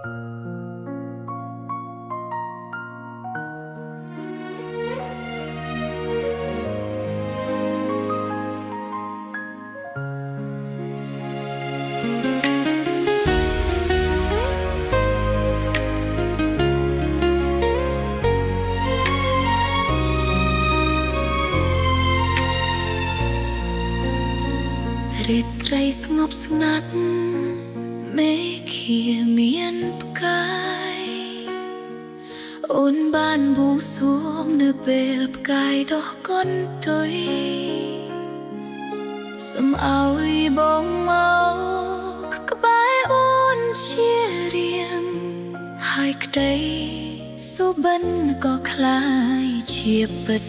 រាត្រីស្ងប់ស្ងាត់មេឃាមានផ្កាយអូនបានបួងសួងនៅពេលផ្កាយដុះកន្ទុយសូមអើយបងមកក្បែរអូនជារៀងហើយក្តីសុបិនក៏คล้ายជាពិត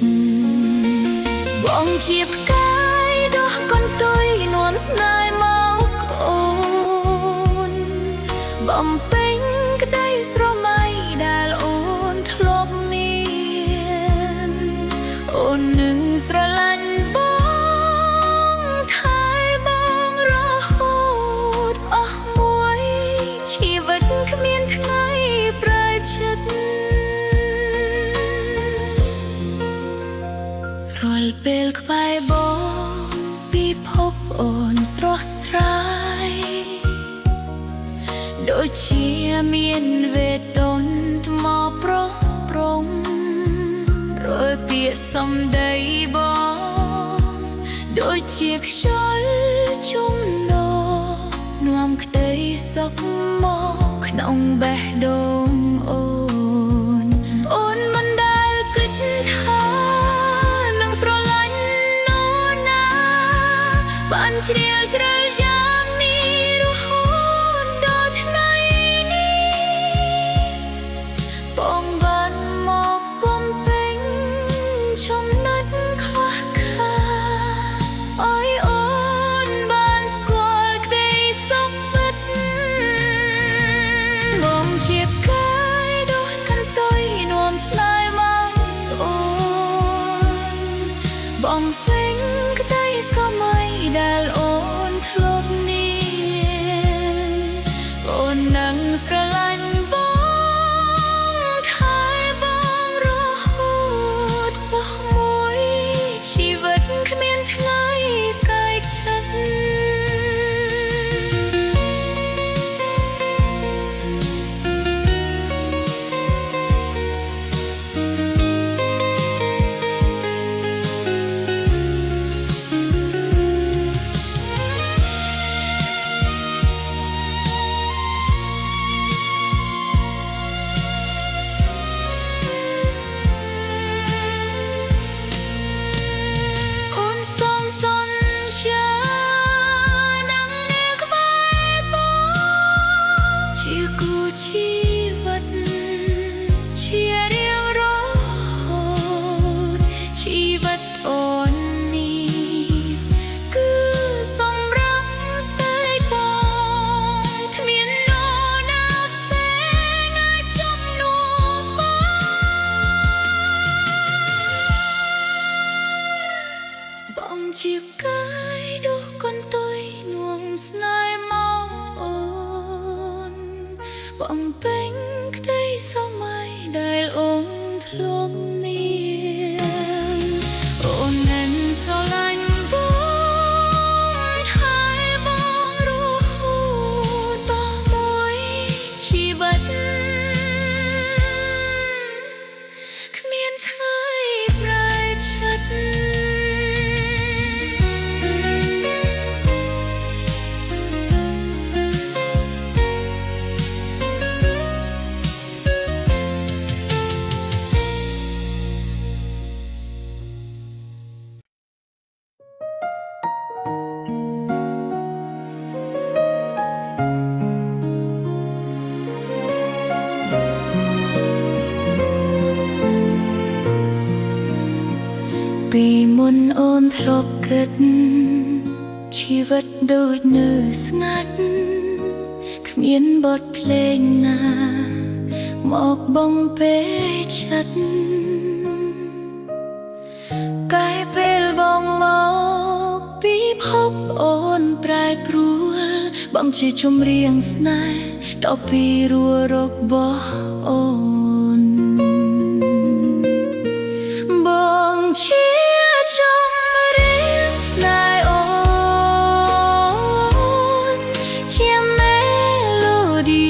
បងជាផ្កាយដុះកន្ទុយនាំស្នេហ៍មកអូនបំពេញក្តីស្រមៃដែលអូនធ្លាប់មានអូននឹងស្រឡាញ់បងថែបងរហូតអស់មួយជីវិតគ្មានថ្ងៃប្រែចិត្តរាល់ពេលក្បែរបងពិភពអូនស្រស់ស្រាយដូចជាមានវេទន្តមកប្រោះព្រំរយពាក្យសម្ដីបងដូចជាខ្យល់ជុំនោនាំក្តីសុខមកក្នុងបេះដូងអូនអូនមិនដែលគិតថានឹងស្រឡាញ់នរណាបានជ្រាលជ្រៅយ៉ាងនេះរហូតដល់ថ្ងៃនេះបងបានមកបំពេញចំណុចខ្វះខាតអើយអូនបានស្គាល់ក្តីសុខពិតបងជាផ្កាយដុះកន្ទុយនាំស្នេហ៍មកអូនបំពេញក្តីស្រមៃដែលអូនធ្លាប់មានអូននឹងស្រឡាញ់បងថែបងរហូតអស់មួយជីវិតគ្មានថ្ងៃកែកចិត្តជាគូជីវិតជារៀងរហូតជីវិតអូននេះគឺសម្រាប់តែបងគ្មាននរណាផ្សេងអាចជំនួសបងជាកាយដុះកន្ទុយនាំស្នេហ៍មកអូនបំពេញក្តីសម័យដែលអូនធ្លាប់មានអូននឹងស្រឡាញ់បងថែបងរហូតដល់មួយជីវិតគ្មានថ្ងៃប្រែចិត្តពីមុនអូនធ្លាប់គិតជីវិតដូចនៅស្ងាត់គ្មានបទភ្លេងណាមកបំពេចិត្តកាយពេលបងមកពិភពអូនប្រែប្រួល បងជាជំរៀងស្នេហ៍តពីរួរបស់អូនបងជាជំរៀងស្នេហ៍អូនជាមេឡូឌី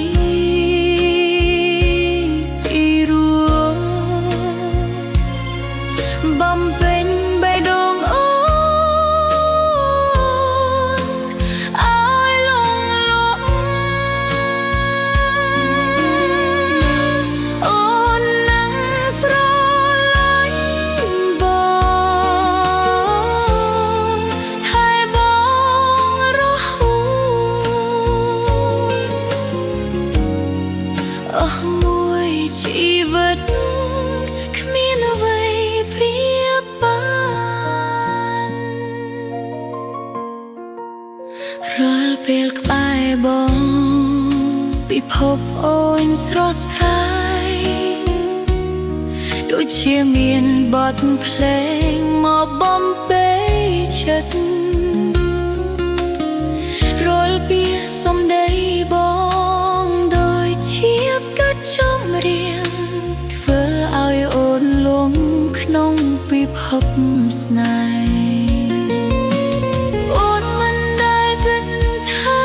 ពីរួបំពេញបេះដូងអូមួយជីវិតគ្មានអ្វីប្រៀបបានរាល់ពេលក្បែរបងពិភពអូនស្រស់ស្រាយដូចជាមានបទភ្លេងមកបំពេចិត្តរាល់ពាក្យសម្ដីបងដូចជាកាត់ចម្រៀងធ្វើឲ្យអូនលងក្នុងពិភពស្នេហ៍អូនមិនដែលគិតថា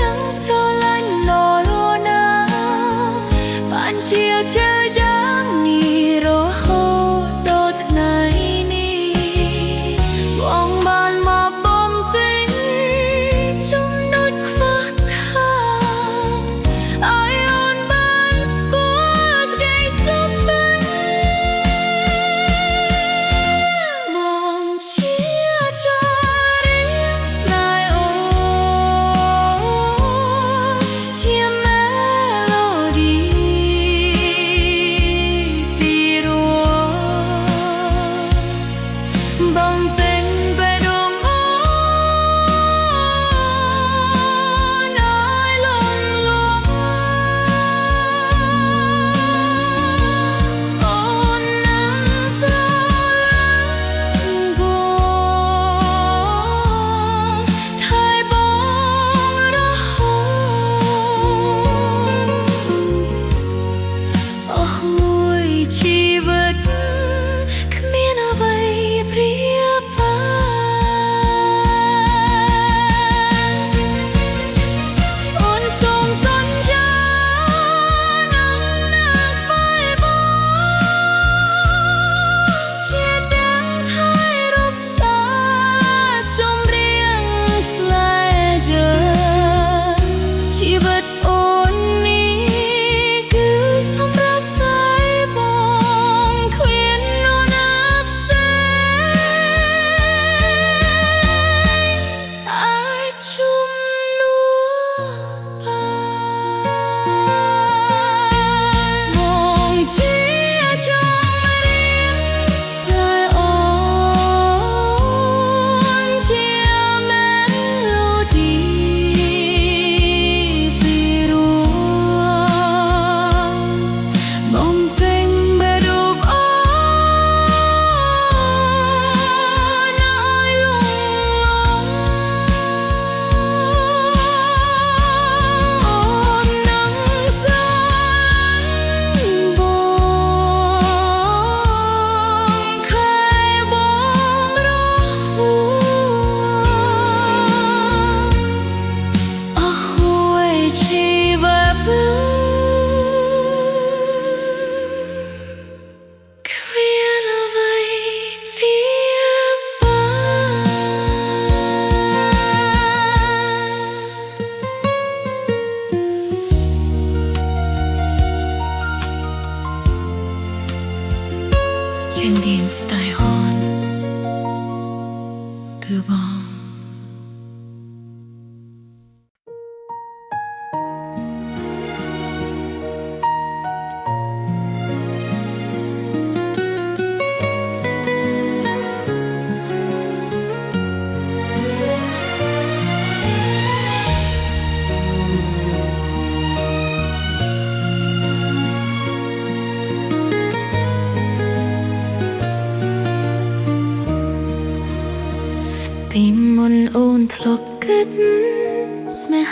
ដឹងស្រឡាញ់នរណាបានជាជ្រៅយ៉ាងនេះរហូតដល់ថ្ងៃនេះបងបានមកបំពេញចំណុច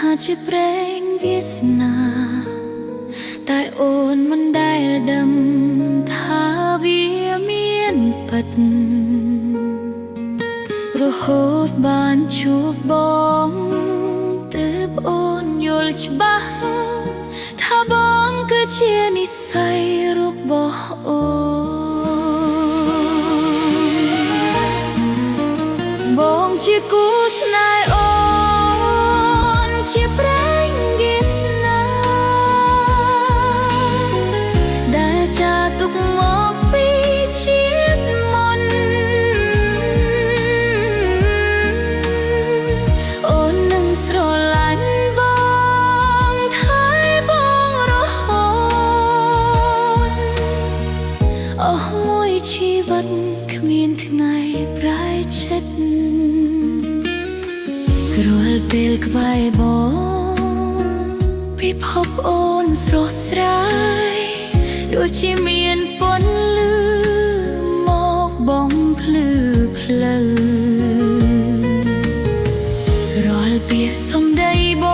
ថាជាព្រេងវាសនាតែអូនមិនដែលដឹងថាវាមានពិតរហូតបានជួបបងទើបអូនយល់ច្បាស់ថាបងគឺជានិស្ស័យរបស់អូនបងជាគូស្នេហ៍អូនជាព្រេងវាសនាដែលចាទុកមកពីជាតិមុនអូននឹងស្រឡាញ់បងថែបងរហូតអស់មួយជីវិតគ្មានថ្ងៃប្រែចិត្តរាល់ពេលក្បែរបងពិភពអូនស្រស់ស្រាយដូចជាមានពន្លឺមកបងភ្លឺផ្លូវរាល់ពាក្យសម្ដីប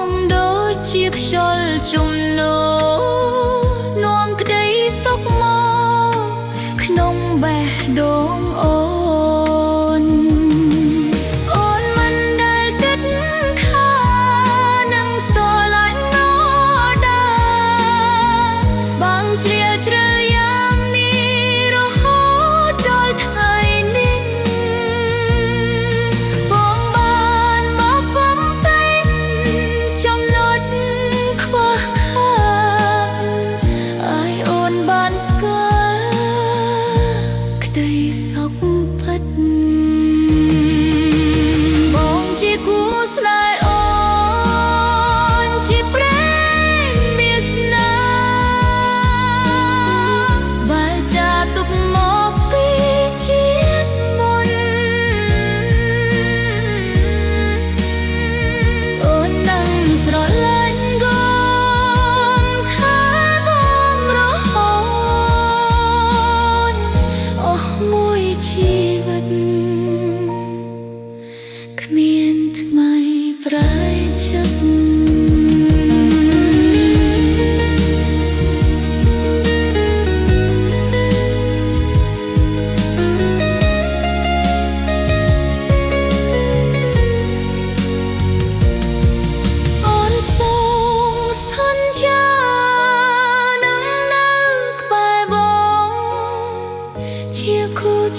ងដូចជាខ្យល់ជំនោនាំក្តីសុខមកក្នុងបេះដូងអូន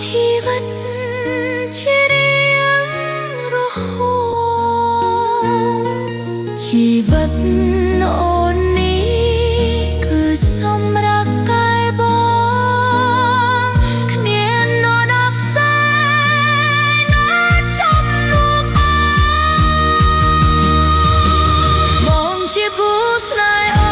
ជីវិតជារៀងរហូតជីវិតអូននេះគឺសម្រាប់កាយបងគ្មាននរណាផ្សេងណាចាំនួនបងជាគូស្នេហ៍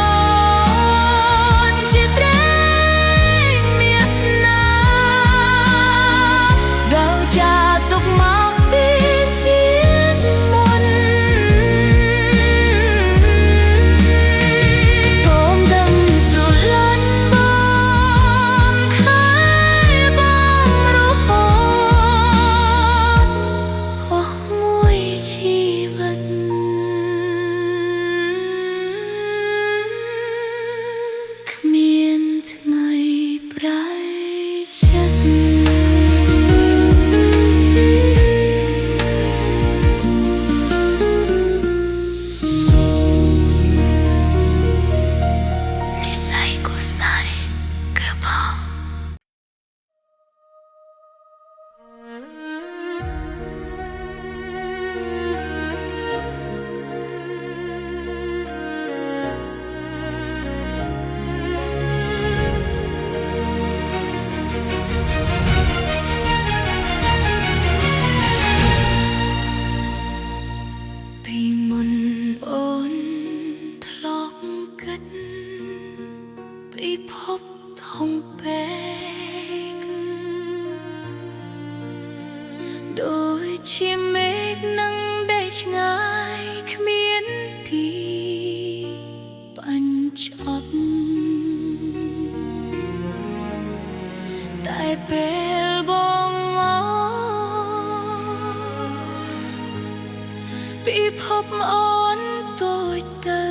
khóc ón tôi từ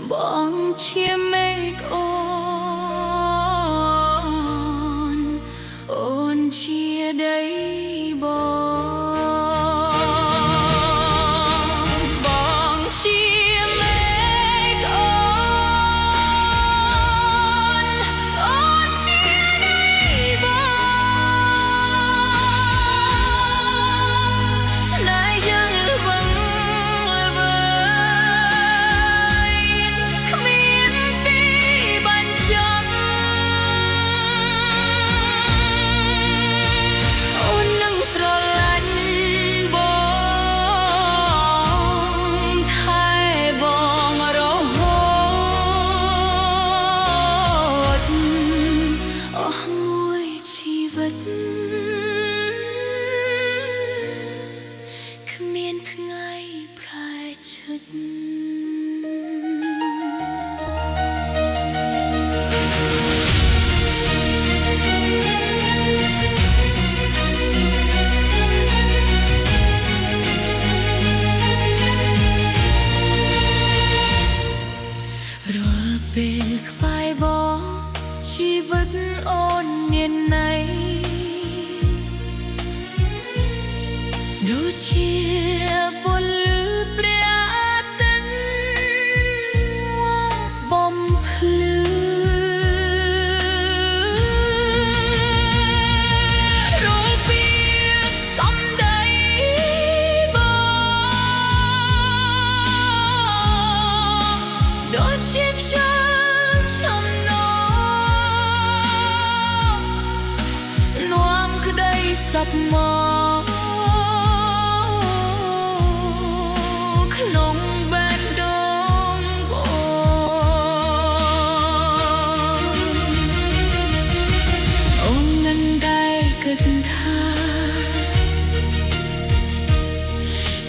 bóng chia mây ôn chia đầy bóng chia mây ôn chia đầy bóng nay dâng vắng biệt phai bó chi vứt ôn miền này đôi chia buồn lư bia tân bom lư rồi biết xong đây bờ đôi chiếc sắp mơ không bên đông bộ ông ngân tay cực tha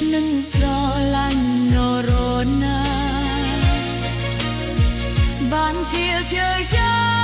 nâng gió lạnh nổ rona ban chia trời trắng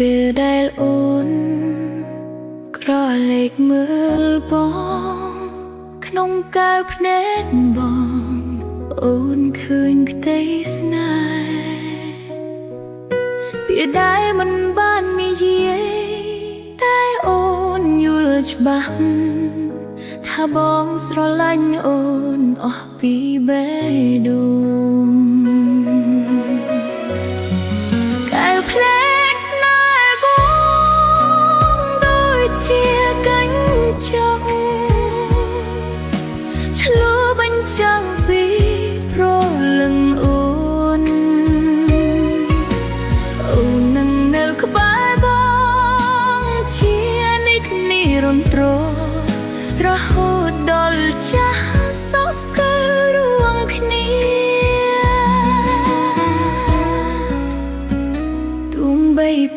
ពេលដែលអូនក្រឡេកមើលបងក្នុងកែវភ្នែកបងអូនឃើញក្តីស្នេហ៍ពេលដែលមិនបាននិយាយតែអូនយល់ច្បាស់ថាបងស្រឡាញ់អូនអស់ពីបេះដូងកែវភ្នែកជាកញ្ចក់ឆ្លុះបញ្ចាំងពីព្រលឹង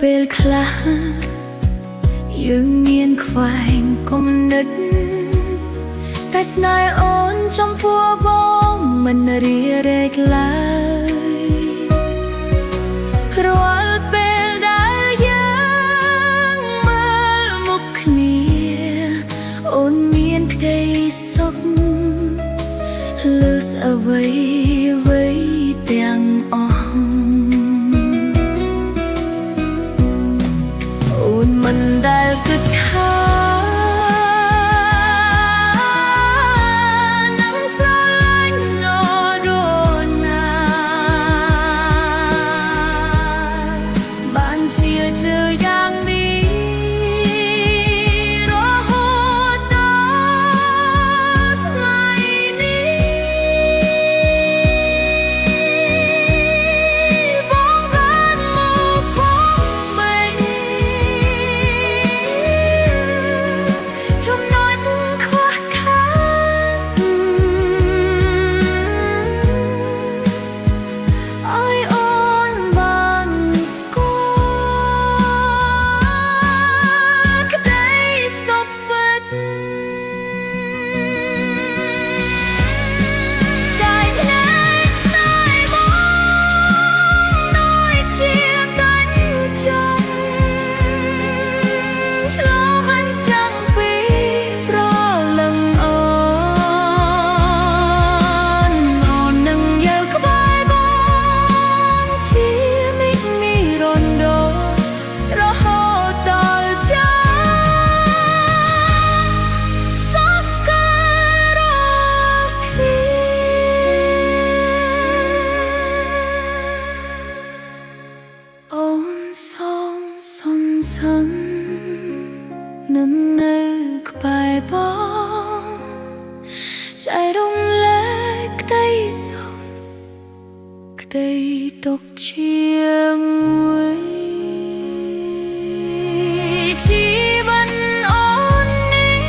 ពេលខ្លះយើងមានខ្វែងគំនិតតែស្នេហ៍អូនចំពោះបងមិនរារែកឡើយរាល់ពេលដែលយើងមើលមុខគ្នាអូនមានក្តីសុខលើសអ្វីទាំងអស់អូនមិនដែលគិតថានឹងស្រឡាញ់នរណាបានជាជឿយ៉ាងនេះរហូតដល់ថ្ងៃនេះបងបានមកពំបែកចំណុចខ្វះខាតឲ្យអូនបានស្គាល់ក្តីសុខពិតតែភ្នែកស្នេហ៍បងដូចជាកាញ់ចង់ឆ្លងបញ្ចាំងពីព្រលឹងអូននឹងនៅក្បែរបងជាមិត្តនិរន្តររហូតដល់ចាសពស្គាល់រកគ្នាអូនសូមសន្សំនឹងនៅក្បែរបងចែករំលែកក្តីសុខក្តីទុក្ខជាមួយជីវិតអូននេះ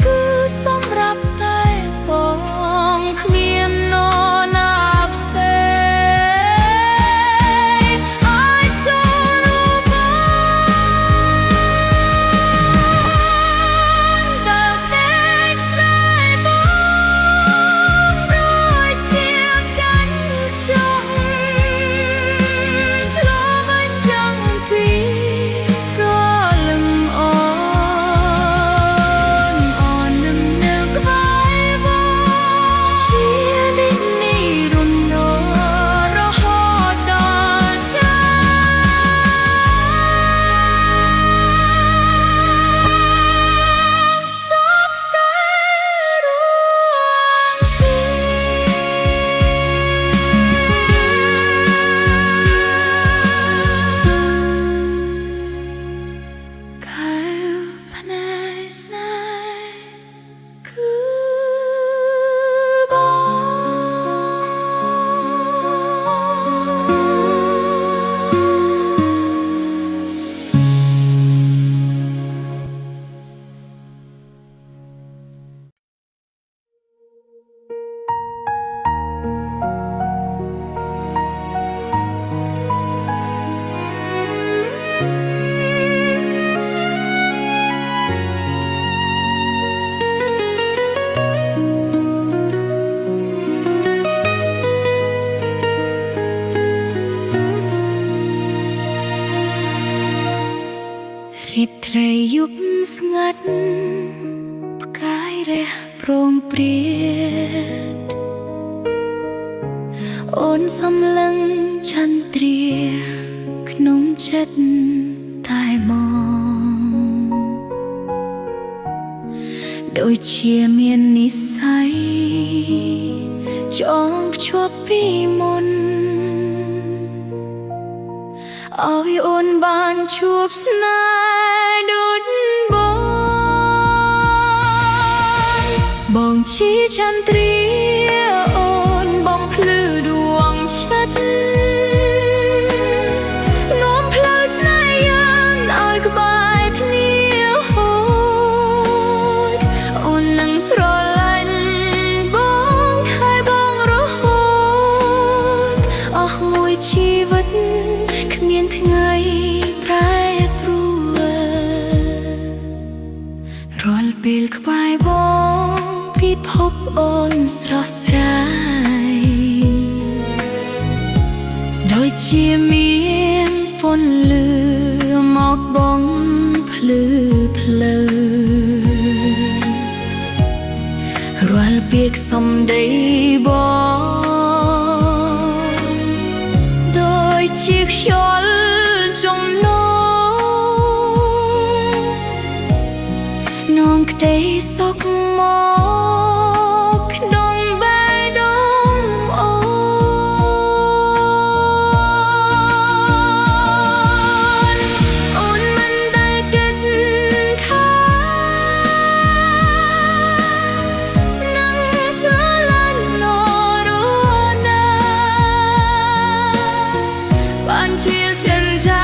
គឺសម្រាប់តែបងគ្មាននរណាផ្សេងអាចចូលរួមបានដល់តែស្នេហ៍បងដូចជាកាញ់ចង់ឆ្លងបញ្ចាំងពីព្រលឹងអូននឹងនៅក្បែរបងជានិច្ចនិរន្តររហូតដល់ចាសពស្គាល់រួមគ្នាកែវភ្នែកស្នេហ៍គឺបងរាត្រីយប់ស្ងាត់ផ្កាយរះព្រមព្រៀតអូនសំឡឹងចន្ទ្រាក្នុងចិត្តតែមកដូចជាមាននិស្ស័យចងភ្ជាប់ពីមុនឲ្យអូនបានជួបស្នេហ៍ដូចបងជាចន្ទ្រាអូនបងភ្លឺដួងចិត្តនាំផ្លូវស្នេហ៍យ៉ាងឲ្យក្បែរគ្នាហូតអូននឹងស្រឡាញ់បងហើយបងរហូតអស់មួយជីវិតគ្មានថ្ងៃ ក្បែរបងពិភពអូនស្រស់ស្រាយដូចជាមានពន្លឺមកបងភ្លឺភ្លើរាល់ពាក្យសម្ដីបងដូចជាខ្យល់ចំណងនាំក្តីសុខមកក្នុងបេះដូងអូនអូនមិនដែលគិតថានឹងស្រឡាញ់នរណាបានជាចិនចា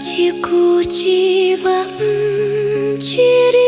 ជាគូជីវិតជា